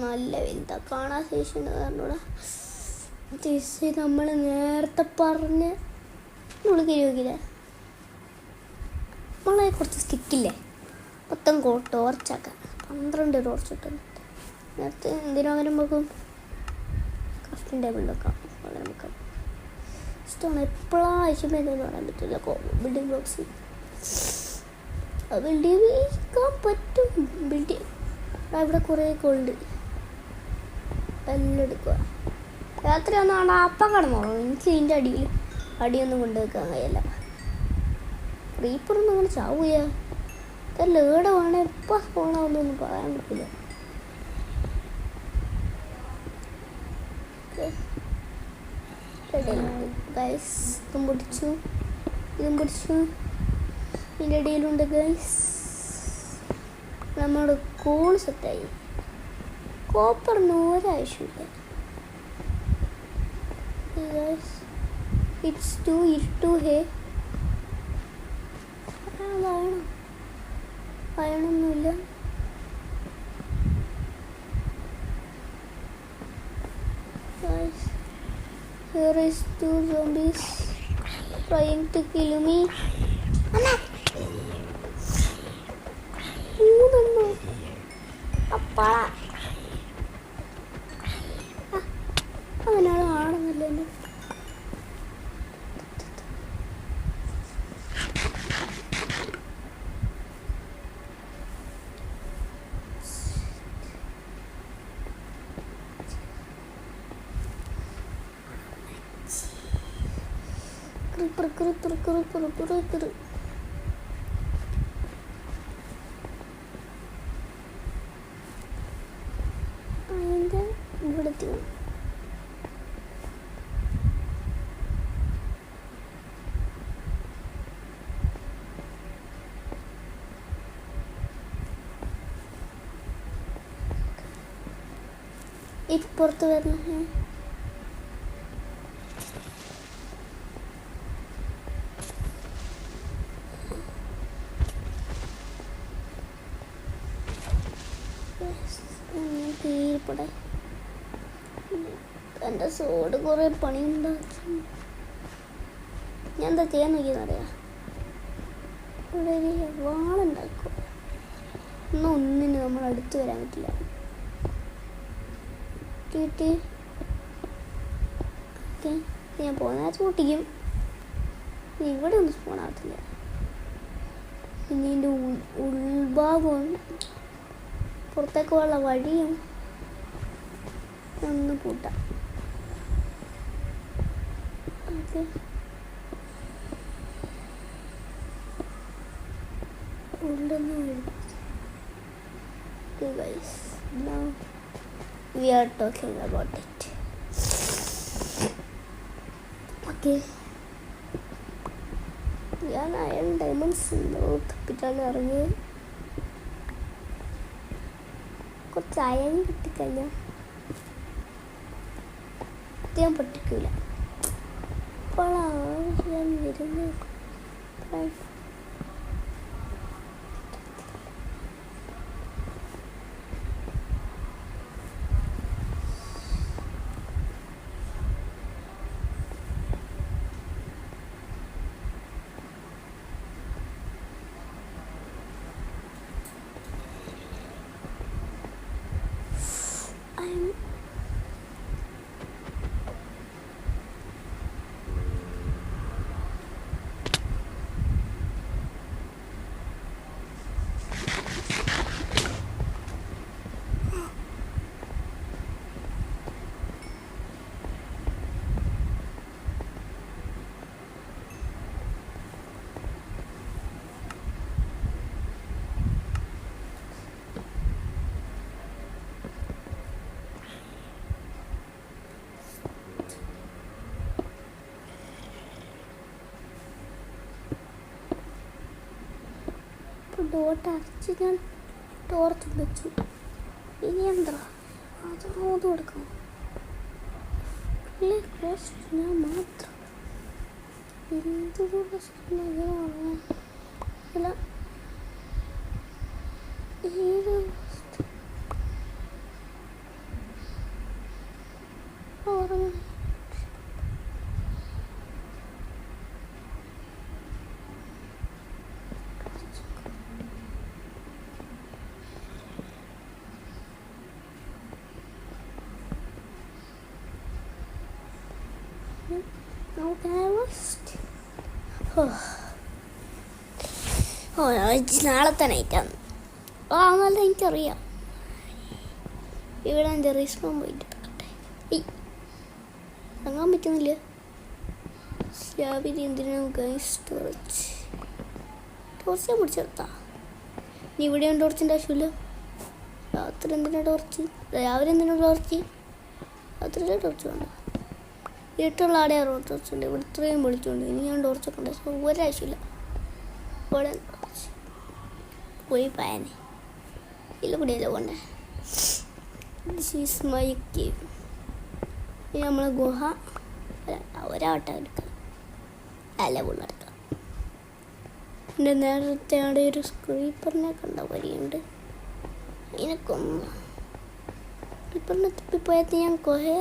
നല്ല വലുതാ കാണാൻ ശേഷിയുണ്ട്. കാരണം നമ്മൾ നേരത്തെ പറഞ്ഞ് നോക്കില്ലേ, നമ്മളെ കുറച്ച് സ്റ്റിക്കില്ലേ മൊത്തം ടോർച്ചാക്കാം. 12 ടോർച്ച് കിട്ടും. നേരത്തെ എന്തിനാ വരുമ്പോഴേക്കും ക്രാഫ്റ്റിംഗ് ടേബിളിൽ വെക്കാം. വളരെ വെക്കാം ഇഷ്ടമാണ്. എപ്പോഴാണ് ആവശ്യം എന്തെന്ന് പറയാൻ പറ്റില്ല. ബിൽഡിംഗ് ബ്ലോക്സ് ബിൽഡിംഗ് വയ്ക്കാൻ പറ്റും. ബിൽഡിംഗ് ഇവിടെ കുറേ ഗോൾഡ് എല്ലാം എടുക്കുക. രാത്രി ഒന്നാണ് അപ്പം കടന്നോളൂ. എനിക്ക് ഇതിൻ്റെ അടിയൊന്നും കൊണ്ടുവെക്കാൻ കഴിയില്ല. റീപ്പറൊന്നും അങ്ങനെ ചാവുക ഇതല്ല. ഏടെ വേണേ എപ്പോൾ സ്പോണാവുന്നൊന്നും പറയാൻ പറ്റില്ല. ഗൈസ് ഇതും പിടിച്ചു, ഇതും പിടിച്ചു. ഇതിൻ്റെ ഇടയിലുണ്ട് ഗൈസ് നമ്മുടെ കോൾ സെറ്റായി. കോപ്പറിന് ഒരാവശ്യമില്ല. ഇറ്റ്സ് ടു ഇരുട്ടു. ഹേ അയണൊന്നുമില്ല. Here is 2 zombies trying to kill me. അപ്പാ അങ്ങനെയാണ് ആണെന്നല്ലേ. ഇവിടുത്തെ ഇപ്പുറത്ത് വരുന്ന തീർപ്പടെ. എൻ്റെ സോഡ് കുറേ പണിയുണ്ടാക്കി. ഞാൻ എന്താ ചെയ്യാൻ നോക്കിയെന്നറിയാം. ഇവിടെ ഒരു വാളുണ്ടാക്കും. ഒന്നിന് നമ്മൾ അടുത്ത് വരാൻ പറ്റില്ല. ഓക്കെ, ഞാൻ പോകുന്ന പൊട്ടിക്കും. ഇവിടെ ഒന്നും സ്പോണാകത്തില്ല. പിന്നെ ഇതിൻ്റെ ഉൾഭാഗവും പുറത്തേക്കുള്ള വഴിയും ഒന്ന് പൂട്ടാം. ഓക്കെ, ഉണ്ടെന്ന് guys, now we are talking about it. Okay, ഞാൻ അയൺ ഡയമണ്ട്സ് തപ്പിട്ടാണ് ഇറങ്ങിയത്. കുറച്ച് അയൺ കിട്ടിക്കഴിഞ്ഞാൽ ഞാൻ പൊട്ടിക്കൂല. ഇപ്പോഴാണ് വരുന്നത്. ഡോട്ട് അരച്ച് ഞാൻ ടോർച്ച് വെച്ചു. ഇനി എന്താ അത് കൊടുക്കണം. ഞാൻ മാത്രം എന്തൊരു പ്രശ്നം. നാളത്തെ നൈറ്റാണ്. നല്ല എനിക്കറിയാം. ഇവിടെ എൻ്റെ റീസ്പോൺ പോയിട്ട് ഇറങ്ങാൻ പറ്റുന്നില്ല. രാവിലെ എന്തിനാണ് ടോർച്ച് പിടിച്ചെടുത്താ. നീ ഇവിടെയും ടോർച്ചിൻ്റെ ആവശ്യമില്ല. രാത്രി എന്തിനാ ടോർച്ച്? രാവിലെ എന്തിനാ ടോർച്ച്? രാത്രിയിലെ ടോർച്ച് വേണ്ട. വീട്ടിലുള്ള ആടെ ടോർച്ച് ഉണ്ട്. ഇവിടെ ഇത്രയും വിളിച്ചുകൊണ്ട് ഇനി ഞാൻ ടോർച്ചൊക്കെ ഉണ്ട്. ഒരാവശ്യമില്ല. ഇവിടെ പോയി പായനെ ഇല്ല കൂടിയല്ലോ പോണ്ടേ. This is my cave. ഇനി നമ്മൾ ഗുഹ ഒരാവട്ടം എടുക്കാം. അല്ല പുള്ളെടുക്കാം. എൻ്റെ നേരത്തെ അവിടെ ഒരു സ്ക്രീപ്പറിനെ കണ്ട വരിയുണ്ട്. അതിനൊക്കൊന്ന് സ്ക്രീപ്പറിനെ തപ്പിപ്പോയത് ഞാൻ കുറേ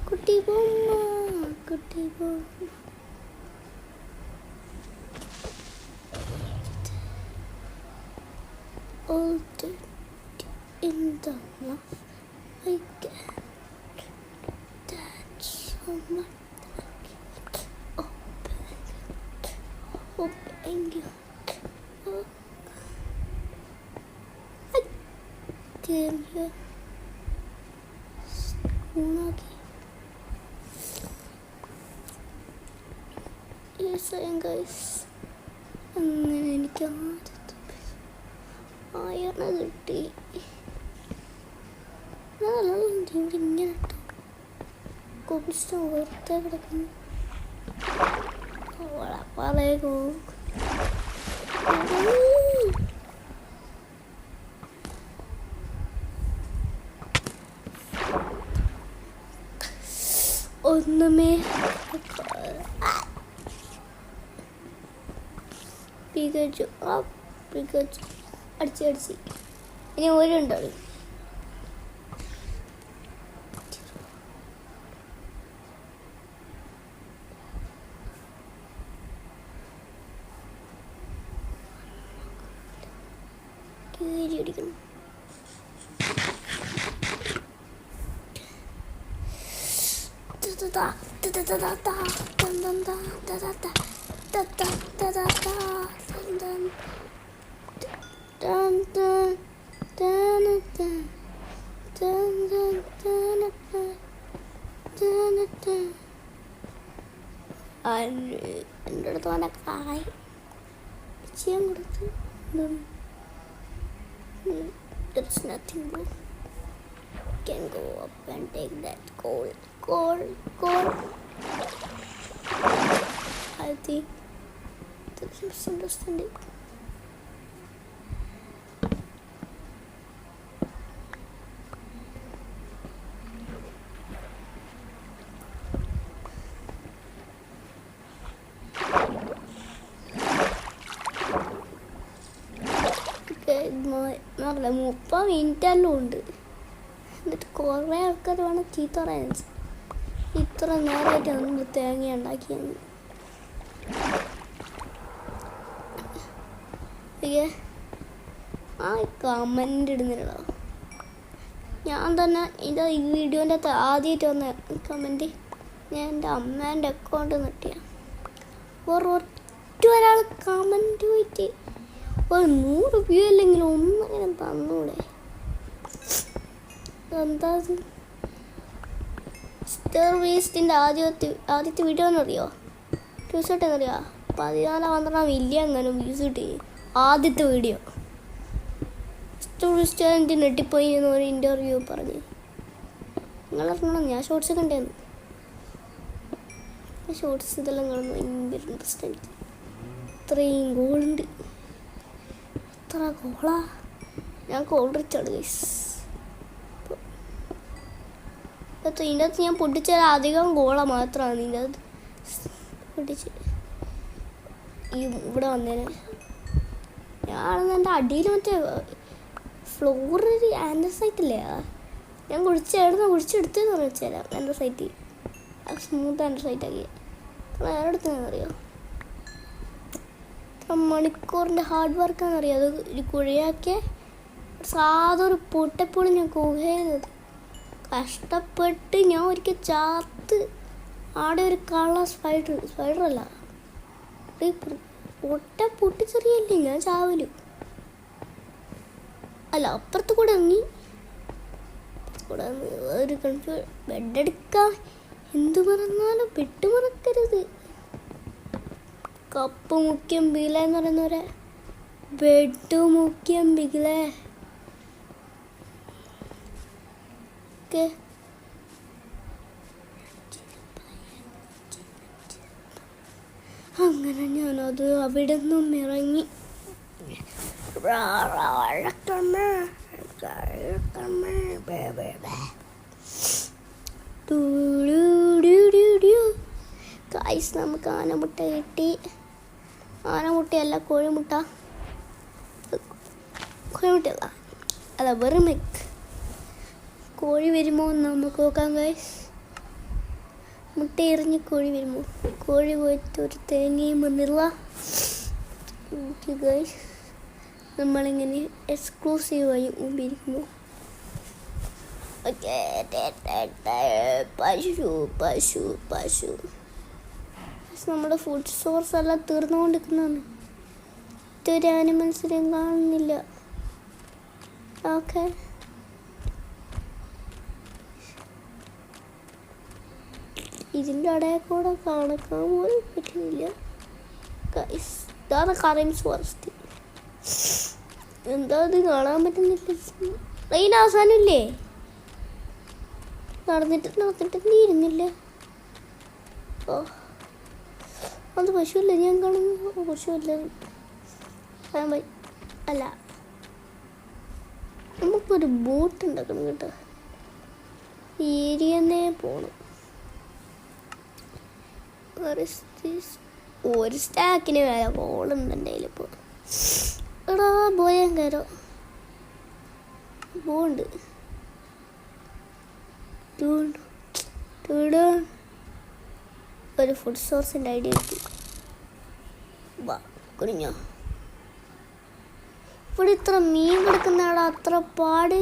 കുട്ടി ബൊമ്മ all the in the mouth I can't touch so much. Open you. I came here. Unagi. Yes, I am guys. അങ്ങനെ എനിക്ക് ആദ്യത്തെ കിട്ടി. ഇങ്ങനെ ഇട്ടു കൊപ്പിഷ്ടം വെറുതെ കിടക്കുന്നു. പറയൂ ഒന്നുമേ പികച്ചു അടിച്ച് ഇനി ഒരുണ്ടാവും. അടിക്കണം. എൻ്റെ അടുത്ത് വന്ന കായ് ചെയ്യാൻ കൊടുത്തു. It's nothing good. Can go up and take that gold. I think that's misunderstanding. നോക്കില്ല 30 മിനിറ്റെല്ലാം ഉണ്ട്. എന്നിട്ട് കുറേ ആൾക്കാർ വേണം ചീത്ത പറയാൻ. ഇത്ര നേരമായിട്ട് നമ്മൾ തേങ്ങ ഉണ്ടാക്കിയത്. ആ കമൻ്റ് ഇടുന്നില്ലല്ലോ. ഞാൻ തന്നെ ഈ വീഡിയോൻ്റെ അകത്ത് ആദ്യമായിട്ട് വന്ന കമൻറ്റ് ഞാൻ എൻ്റെ അമ്മേൻ്റെ അക്കൗണ്ട് നെട്ടിയ ഒരാൾ കമൻറ്റ് പോയിട്ട് 100 വ്യൂ അല്ലെങ്കിലും ഒന്നിങ്ങനെ തന്നൂടെ. എന്താ സ്റ്റർ വേസ്റ്റിൻ്റെ ആദ്യത്തെ വീഡിയോ എന്നറിയോ? ട്യൂസർട്ട് എന്നറിയോ? 14-15 മില്യൺ അങ്ങനെ വ്യൂസ് കിട്ടി ആദ്യത്തെ വീഡിയോ. റെസ്റ്റോറൻറ്റ് നെട്ടിപ്പോയി എന്നൊരു ഇൻ്റർവ്യൂ പറഞ്ഞ് നിങ്ങളറിഞ്ഞണം. ഞാൻ ഷോർട്സ് കണ്ടായിരുന്നു. ഷോർട്സ് ഇതെല്ലാം കാണുന്നു ഭയങ്കര ഇൻട്രസ്റ്റ് ആയിട്ട്. ഇത്രയും ഗോളുണ്ട്. എത്ര ഗോളാ! ഞാൻ ഗോൾ റിച്ചാണ് ഗൈസ്. ഇതിൻ്റെ അകത്ത് ഞാൻ പൊട്ടിച്ചാൽ അധികം ഗോള മാത്രമാണ് ഇതിൻ്റെ അകത്ത് പൊട്ടിച്ച് ഇവിടെ വന്നേനെ. ഞാനെന്ന് എൻ്റെ അടിയിൽ മറ്റേ ഫ്ലോറിൽ ആൻഡസൈറ്റില്ലേ ഞാൻ കുഴിച്ചെടുത്തെന്ന് വെച്ചുതരാം. എൻ്റെ സൈറ്റ് സ്മൂത്ത് എൻ്റെ സൈറ്റാക്കി ഞാനെടുത്തതെന്നറിയോ? മണിക്കൂറിൻ്റെ ഹാർഡ് വർക്കാണെന്നറിയാം. അത് ഒരു കുഴിയാക്കിയ സാധൊരു പൊട്ടപ്പൊളി ഞാൻ കുഹയത് കഷ്ടപ്പെട്ട് ഞാൻ ഒരിക്കൽ ചാത്ത് ആടെ ഒരു കള്ള സ്പൈഡറല്ല പൊട്ടിച്ചെറിയല്ലേ ഞാൻ ചാവലും. അല്ല അപ്പുറത്ത് കൂടെ ഇറങ്ങി ഒരു ബെഡെടുക്കാൻ എന്തു പറഞ്ഞാലും ബെഡ് മറക്കരുത്. കപ്പ് മുഖ്യം ബിഗില എന്ന് പറയുന്നവരെ ബെഡ് മുഖ്യം ബിഗിലേ. അങ്ങനെ ഞാനത് അവിടെ നിന്നും ഇറങ്ങി ഗൈസ് നമുക്ക് ആനമുട്ട കിട്ടി. ആനമുട്ടയല്ല കോഴിമുട്ട. കോഴിമുട്ടയല്ല അല്ല വെറും എഗ്. കോഴി വരുമോ എന്ന് നമുക്ക് നോക്കാം ഗൈസ്. മുട്ട എറിഞ്ഞ് കോഴി വരുമോ? കോഴി പോയിട്ട് ഒരു തേങ്ങയും വന്നില്ല ഗൈസ്. നമ്മളിങ്ങനെ എക്സ്ക്ലൂസീവായി മുമ്പിരിക്കുന്നു. പശു നമ്മുടെ ഫുഡ് സോഴ്സ് എല്ലാം തീർന്നുകൊണ്ടിരിക്കുന്നതാണ്. ഇതൊരു ആനിമൽസിനെയും കാണുന്നില്ല. ഓക്കെ ഇതിൻ്റെ ഇടയിൽ കൂടെ കാണാൻ പോലും പറ്റുന്നില്ല. ഇതാണ് കറൻസ് ഫോറസ്റ്റ്. എന്താ അത് കാണാൻ പറ്റുന്നില്ല? ട്രെയിൻ അവസാനമില്ലേ? നടന്നിട്ട് ഇരുന്നില്ല. ഓ അത് പശുവല്ല ഞാൻ കാണുന്നു. പശുവല്ല അല്ല നമുക്കൊരു ബോട്ട് ഉണ്ടാക്കണം കേട്ടോ. ഏരിയന്നേ പോണം. ഒരു സ്റ്റാക്കിന് വേറെ ബോളുണ്ട് എൻ്റെ കയ്യിൽ. ഇപ്പോൾ എടാ പോയാൻ കയറോ ബോണ്ട് ഒരു ഫുഡ് സോഴ്സിൻ്റെ ഐഡിയ കിട്ടി. വാ കുഞ്ഞോ ഇവിടെ ഇത്ര മീൻ കിടക്കുന്നതാടാ അത്ര പാട്.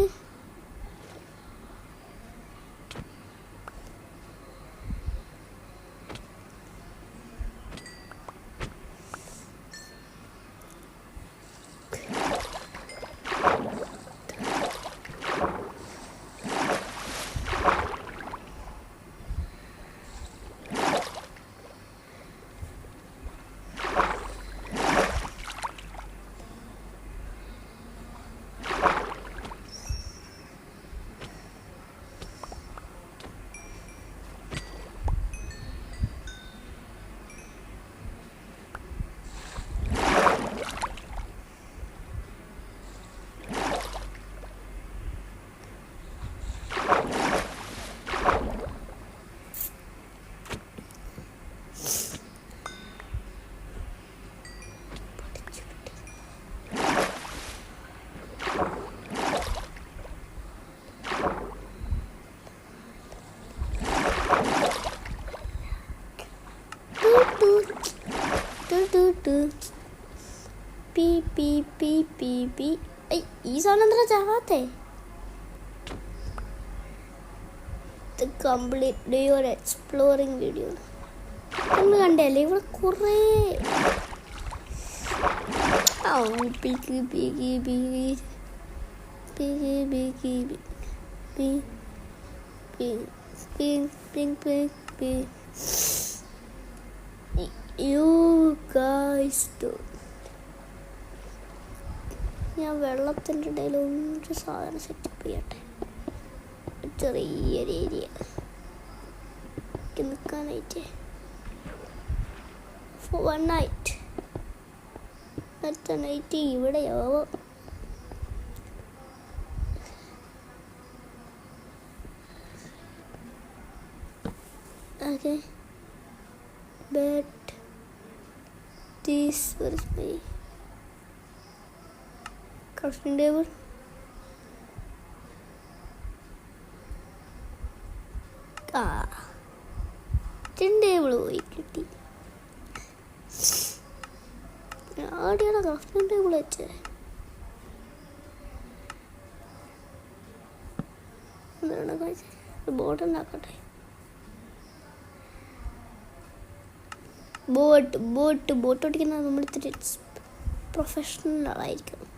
ഈ സാധനം എന്താ ചാവാത്തേ? കംപ്ലീറ്റ്ലി ഒരു എക്സ്പ്ലോറിങ് വീഡിയോ നമ്മൾ കണ്ടല്ലേ. ഇവിടെ കുറേ ഞാൻ വെള്ളത്തിൻ്റെ ഇടയിൽ ഒരു സാധനം സെറ്റപ്പ് ചെയ്യട്ടെ. ചെറിയൊരു ഏരിയ നിൽക്കാനായിട്ട്. വൺ നൈറ്റ് അടുത്ത നൈറ്റ് ഇവിടെയാവോ? Okay but this was my crafting table. ആ ടേബിൾ പോയി കിട്ടി. ആടെയാണ് ക്രാഫ്റ്റിംഗ് ടേബിൾ വെച്ചേ. ബോട്ട് ഉണ്ടാക്കട്ടെ. ബോട്ട് ഓടിക്കുന്നത് നമ്മൾ ഇത്തിരി പ്രൊഫഷണൽ ആയിരിക്കണം.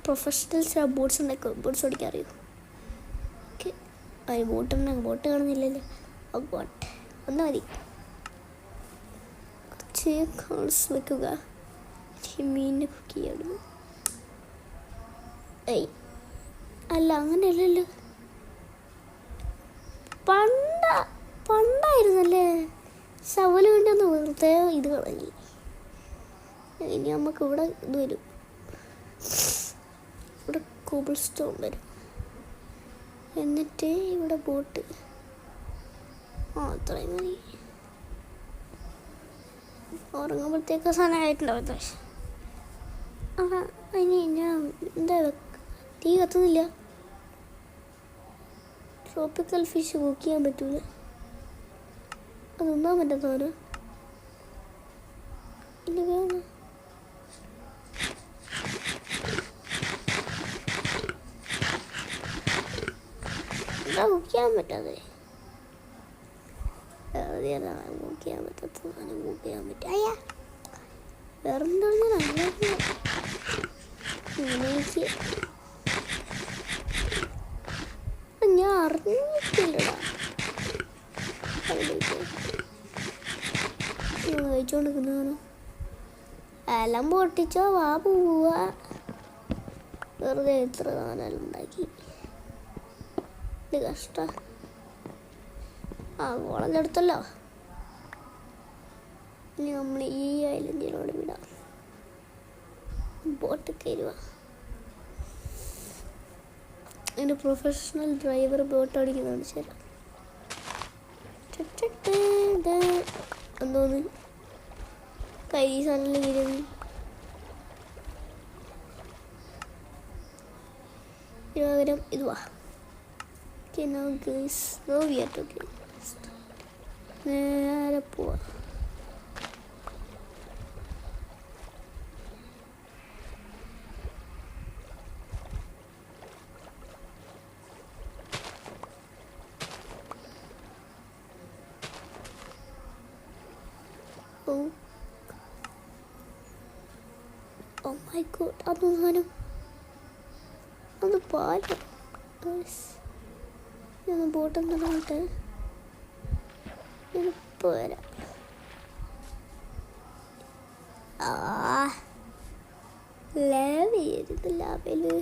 പ്രൊഫഷണൽസ് ബോട്ട്സ് ഉണ്ടാക്കും. ബോട്ട്സ് ഓടിക്കാൻ അറിയൂ. ഓക്കെ അതിന് ബോട്ട് കാണുന്നില്ലല്ലോ. ബോട്ട് ഒന്ന് മതി. കുറച്ച് കോൾസ് വെക്കുക. മീനിനെ കുക്ക് ചെയ്യണം. അല്ല അങ്ങനെയല്ലല്ലോ. പണ്ടായിരുന്നല്ലേ. ശവല് വേണ്ടി ഒന്ന് വെറുതെ ഇത് കളഞ്ഞി. ഇനി നമുക്ക് ഇവിടെ ഇത് വരും. ഇവിടെ കോബിൾ സ്റ്റോൺ വരും. എന്നിട്ട് ഇവിടെ ബോട്ട്. അത്രയും മതി. ഉറങ്ങുമ്പോഴത്തേക്ക് സാധനമായിട്ടുണ്ടാവും. അതിന് ഞാൻ എന്താ തീ കത്തുന്നില്ല. ട്രോപ്പിക്കൽ ഫിഷ് കുക്ക് ചെയ്യാൻ പറ്റൂല. അതൊന്നാൻ പറ്റാത്തവന് ഇനി വേണം. എന്താ കുക്ക് ചെയ്യാൻ പറ്റാതെ? കുക്ക് ചെയ്യാൻ പറ്റാത്ത കുക്ക് ചെയ്യാൻ പറ്റും. അയ്യാ വേറെന്താ ഞാൻ അറിഞ്ഞിട്ടില്ലടാ. കഴിച്ചോണ്ടിരിക്കുന്നതാണ്. എല്ലാം പൊട്ടിച്ചോ വാ പോവുക. വെറുതെ എത്ര സാധനം ഉണ്ടാക്കി. ഇത് കഷ്ട. കുളഞ്ഞെടുത്തല്ലോ. ഇനി നമ്മൾ ഈ ഐലൻഡിനോട് വിടാം. ബോട്ട് കയറുക. അതിൻ്റെ പ്രൊഫഷണൽ ഡ്രൈവർ ബോട്ട് ഓടിക്കുന്നതാണ്. ശരി എന്തോന്ന് കൈ സാധനം വീഴുന്നു. പകരം ഇത് വാ. നേരെ പോവാ. Oh my god, അത് സാധനം അത് പാല. ഞാൻ ബോട്ട് നോട്ടെ. ഇപ്പോൾ വരാം. ലാവയില്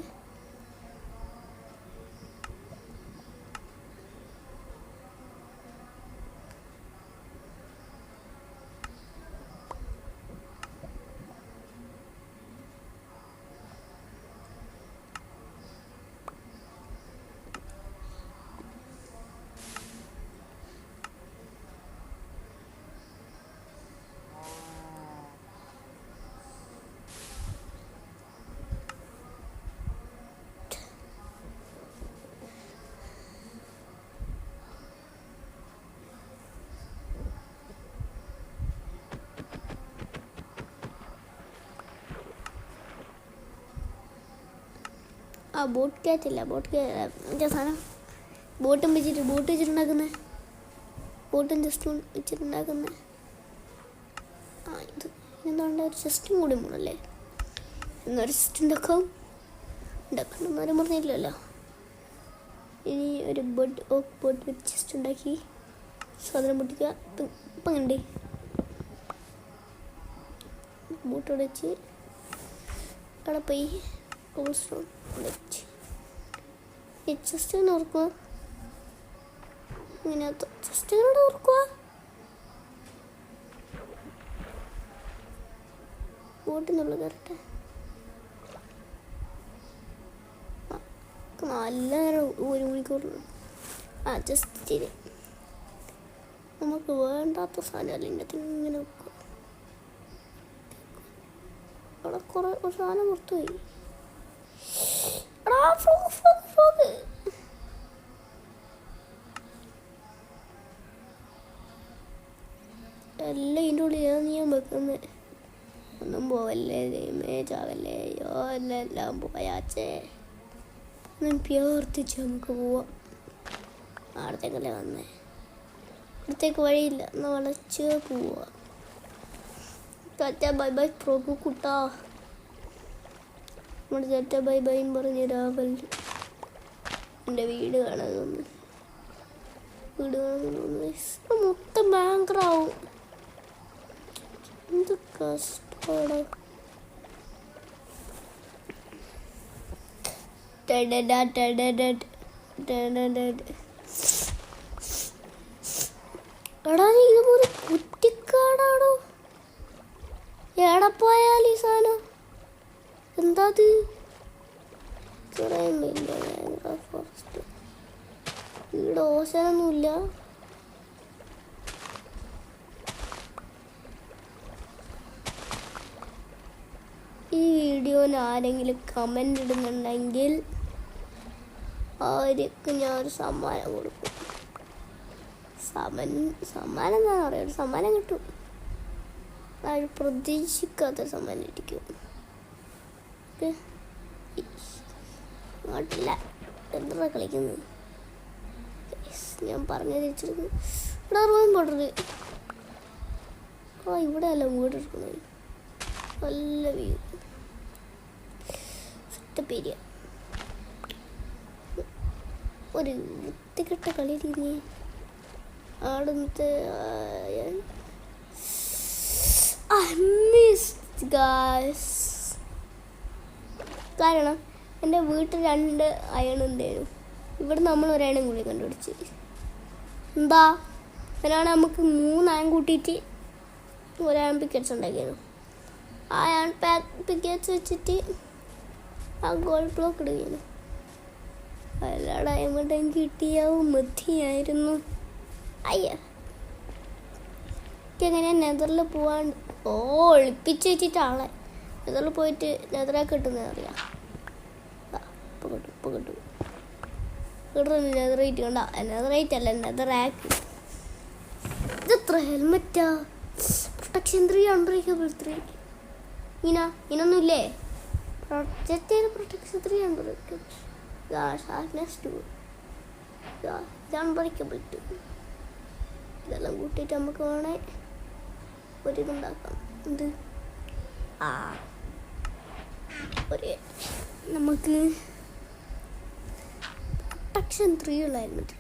ബോട്ട് കയറ്റില്ല. സാധനം ബോട്ടും വെച്ചിട്ടുണ്ടാക്കുന്നത്. ബോട്ടും ജസ്റ്റ് വെച്ചിട്ടുണ്ടാക്കുന്നത്. ഇത് എന്തുകൊണ്ട് ഒരു സിസ്റ്റം കൂടി പോകണല്ലേ. എന്നൊരു സിസ്റ്റം ഉണ്ടാക്കണമെന്നാരും പറഞ്ഞില്ലല്ലോ. ഇനി ഒരു ബോട്ട് വെച്ച് ജസ്റ്റ് ഉണ്ടാക്കി സാധനം പൊട്ടിക്കുക. ഇപ്പം കണ്ടേ ബോട്ട് വെച്ച് അവിടെ പോയി ജസ്റ്റ് ഓർക്കുക. ഇങ്ങനെ ജസ്റ്റ് ഓർക്കുക. ബോട്ടിനുള്ളിൽ കയറട്ടെ. നല്ല നേരം 1 മണിക്കൂറിന് ജസ്റ്റ് ചെയ്ത് നമുക്ക് വേണ്ടാത്ത സാധനമല്ല ഇന്നത്തെ ഇങ്ങനെ വെക്കുക. അവിടെ കുറേ ഒരു സാധനം പുറത്തുപോയി. എല്ലാം ഇതിൻ്റെ ഉള്ളിൽ ഞാൻ വെക്കുന്നത്. ഒന്നും പോവല്ലേ, ഇമേജ് ആവല്ലേ, അയ്യോ എല്ലാം പോയാച്ചേ. ഒന്നും പ്രാർത്ഥിച്ച് നമുക്ക് പോവാം. അവിടത്തേക്കല്ലേ വന്നേ, ഇവിടത്തേക്ക് വഴിയില്ല, എന്നാൽ വളച്ച് പോവാം. ടാറ്റ ബൈ ബൈ പ്രഭു കുട്ടാ. നമ്മുടെ ടാറ്റ ബൈ ബൈന്ന് പറഞ്ഞ് രാവൽ എൻ്റെ വീട് കാണാൻ തോന്നുന്നു. മൊത്തം ഭയങ്കരാവും. എന്ത് കഷ്ടമാണ്. എടാ ഇതുപോലെ കുറ്റിക്കാടാണോ? എവിടെ പോയാലും ഈ സാധനം എന്താ ഇത്രയും വലിയ ഭയങ്കര ഫോറസ്റ്റ്. ഇവിടെ ഓശനൊന്നുമില്ല. ഈ വീഡിയോന് ആരെങ്കിലും കമൻ്റ് ഇടുന്നുണ്ടെങ്കിൽ അവർക്ക് ഞാനൊരു സമ്മാനം കൊടുക്കും. സമ്മാനം എന്താ പറയുക, ഒരു സമ്മാനം കിട്ടും. അത് പ്രതീക്ഷിക്കാത്ത സമ്മാനം ഇരിക്കും. നാട്ടില്ല എന്താ കളിക്കുന്നത്? ഞാൻ പറഞ്ഞ തിരിച്ചെടുക്കും. ഇവിടെ റൂം പോട്ടത്. ഇവിടെ അല്ല വീട് എടുക്കുന്നത്. നല്ല വ്യൂ സെറ്റപ്പ് ഏരിയ. ഒരു വൃത്തികെട്ട കളി രീതി ആടുന്നത്തെ. കാരണം എൻ്റെ വീട്ടിൽ 2 അയൺ ഉണ്ടായിരുന്നു. ഇവിടെ നമ്മൾ ഒരയണം കൂടി കണ്ടുപിടിച്ച്. എന്താ അതിനാണ് നമുക്ക് 3 അയൺ കൂട്ടിയിട്ട് ഒരയൺ പിക്കറ്റ്സ് ഉണ്ടാക്കിയിരുന്നു. ആ അയൺ പിക്കറ്റ്സ് വെച്ചിട്ട് ആ ഗോൾഡ് ബ്ലോക്ക് ഇടുകയാണ്. എല്ലാ ഡയമണ്ടും കിട്ടിയാവും മതിയായിരുന്നു. അയ്യ എങ്ങനെ നെതറിൽ പോവാണ്ട് ഒളിപ്പിച്ച് വെച്ചിട്ട് ആളെ നെതറിൽ പോയിട്ട് നെതറൊക്കെ കിട്ടുന്നത് അറിയാം. ഇപ്പം കിട്ടും നെതറേറ്റ് കണ്ട. നെതറേറ്റ് അല്ല നെതറാക്ക്. ഇതെത്ര ഹെൽമെറ്റാ? Protection 3 unbreakable 3. ഇനൊന്നുമില്ലേ? Protection 3 unbreakable. ഷാർപ്നെസ് 2. ഇത് അൺബ്രേക്കബിൾ 2. ഇതെല്ലാം കൂട്ടിയിട്ട് നമുക്ക് വേണേ ഒരിതുണ്ടാക്കാം. എന്ത് നമുക്ക് പ്രൊട്ടക്ഷൻ 3 ഉള്ള ഹെൽമെറ്റ്.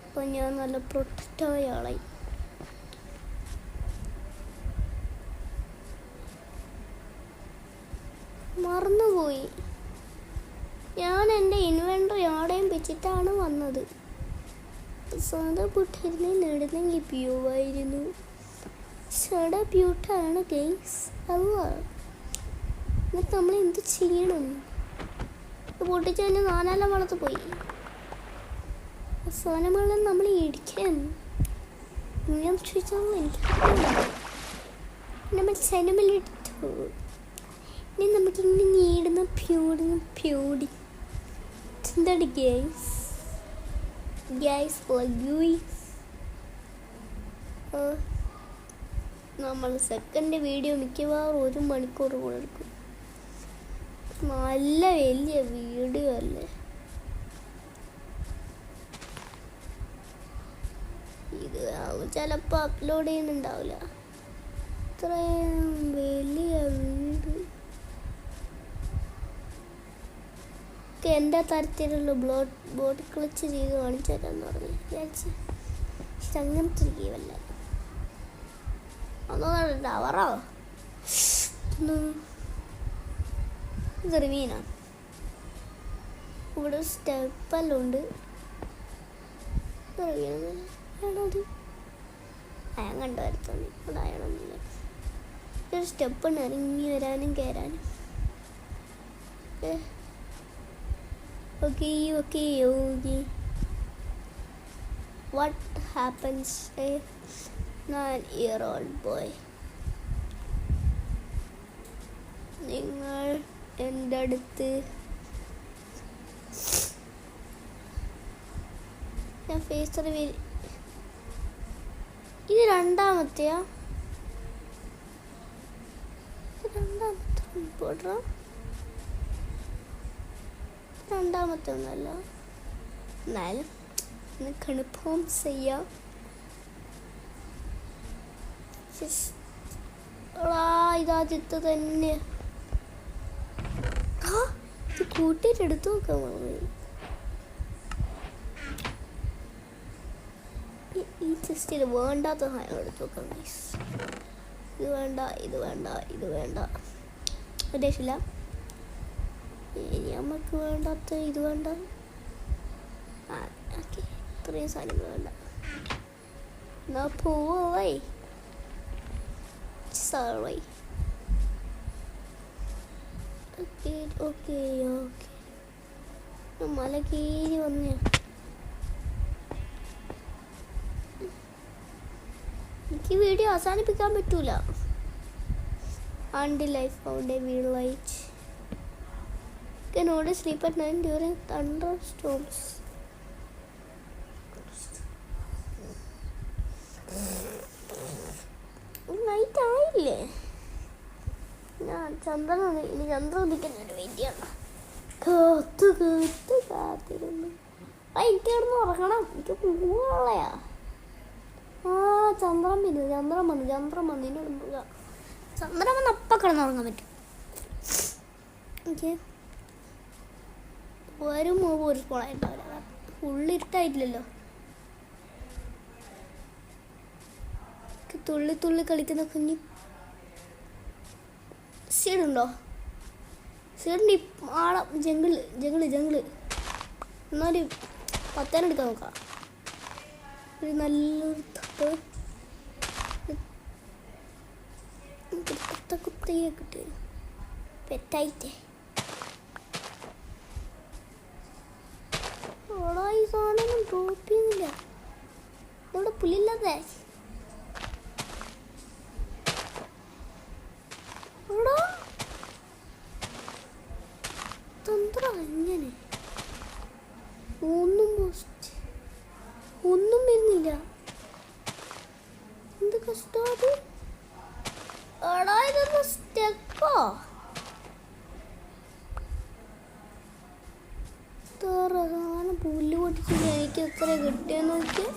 അപ്പം ഞാൻ നല്ല പ്രൊട്ടക്റ്റായ ആളായി. മറന്നുപോയി. ഞാൻ എൻ്റെ ഇൻവെൻട്രി ആടെയും വെച്ചിട്ടാണ് വന്നത്. സാധാ പുട്ടായിരുന്നു നേടുന്നെങ്കിൽ പ്യൂവായിരുന്നു. സാധാ പ്യൂട്ടാണ് ഗെയിംസ്. എന്നിട്ട് നമ്മൾ എന്ത് ചെയ്യണം? പൊട്ടിച്ച് തന്നെ 4 വളർത്ത് പോയി. സാധനങ്ങളെല്ലാം നമ്മൾ ഇടിക്കണം. ഞാൻ ചോദിച്ചാൽ എനിക്ക് നമ്മൾ സനമലെടുത്തു. ഇനി നമുക്കിങ്ങനെ നീടുന്ന പ്യൂടി എന്താണ് ഗ്യാസ് നമ്മൾ സെക്കൻഡ് വീഡിയോ മിക്കവാറും 1 മണിക്കൂർ കൂടെ എടുക്കും. നല്ല വലിയ വീഡിയോ അല്ലേ ഇത്? ചിലപ്പോൾ അപ്ലോഡ് ചെയ്യുന്നുണ്ടാവില്ല. ഇത്രയും വലിയ വീട് എൻ്റെ തരത്തിലുള്ള ബോട്ട് ക്ലച്ച് ചെയ്ത് കാണിച്ചു തരാമെന്ന് പറഞ്ഞു വിചാരിച്ച്. പക്ഷെ അങ്ങനത്തെ ഒരു ഗെയിമല്ല. അതൊന്നും ടവറോ ഇതൊരു മീനാണ്. ഇവിടെ സ്റ്റെപ്പെല്ലാം ഉണ്ട്. അയാൻ കണ്ടു വരുത്തോണ്ട് ഇവിടെ അയാളൊന്നുമില്ല. ഒരു സ്റ്റെപ്പുണ്ട് ഇറങ്ങി വരാനും കയറാനും. Okay. What happens if 9-year-old boy? നിങ്ങൾ എൻ്റെ അടുത്ത് ഞാൻ ഫേസ് റിവീൽ. ഇത് രണ്ടാമത്തെയാ? രണ്ടാമത്തെ ഒന്നല്ല, എന്നാലും കൺഫേം ചെയ്യാം. ഇതാദ്യത്തെ തന്നെ. ഇത് കൂട്ടിയിട്ട് എടുത്തു നോക്കാൻ മതി. ഈ ജസ്റ്റ് ഇത് വേണ്ടാത്ത സാധനം എടുത്തു നോക്കാം. ഇത് വേണ്ട, ഇത് വേണ്ട, ഇത് വേണ്ട, ഉദ്ദേശില്ല. ഇനി നമുക്ക് വേണ്ടാത്ത ഇത് വേണ്ട. ഓക്കെ, ഇത്രയും സാധനങ്ങൾ വേണ്ട. എന്നാ പോവേ. Sorry. Okay. മല കീരി വന്നേ. എനിക്ക് വീഡിയോ അവസാനിപ്പിക്കാൻ പറ്റൂല. Until I found a village. Can only sleep at night during thunderstorms. Night ആയില്ലേ? ഞാൻ ചന്ദ്രൻ ഉദിക്കുന്ന ഒരു വീഡിയോയാണ്. കാത്തിരുന്നു. എനിക്ക് കിടന്ന് ഉറങ്ങണം. എനിക്ക് പോവാളയാ. ചന്ദ്രൻ വന്നു. ചന്ദ്രൻ വന്ന് അപ്പം കിടന്നുറങ്ങാൻ പറ്റും. ഓക്കെ, ഒരു സ്പോളായിട്ടുണ്ടാവില്ല. ഫുള്ളിരുട്ടായിട്ടില്ലല്ലോ. തുള്ളി കളിക്കുന്ന കുഞ്ഞി സീഡുണ്ടോ? സീഡിൻ്റെ ആളം ജംഗിള്. എന്നാല് 10 എടുക്കാൻ നോക്കാം. ഒരു നല്ലൊരു കുത്തയെ കിട്ടി പെറ്റായിട്ടേ. ഓടാ, ഈ സാധനം ഡ്രോപ്പ് ചെയ്യുന്നില്ല. ഇവിടെ പുല്ലില്ലാതെ അങ്ങനെ ഒന്നും വരുന്നില്ല. എന്ത് കഷ്ടത്. ഇതൊന്ന് സ്റ്റെക്കോ? പുല്ല് പൊട്ടിച്ചില്ല. എനിക്ക് എത്ര കിട്ടിയെന്ന് നോക്കിയാൽ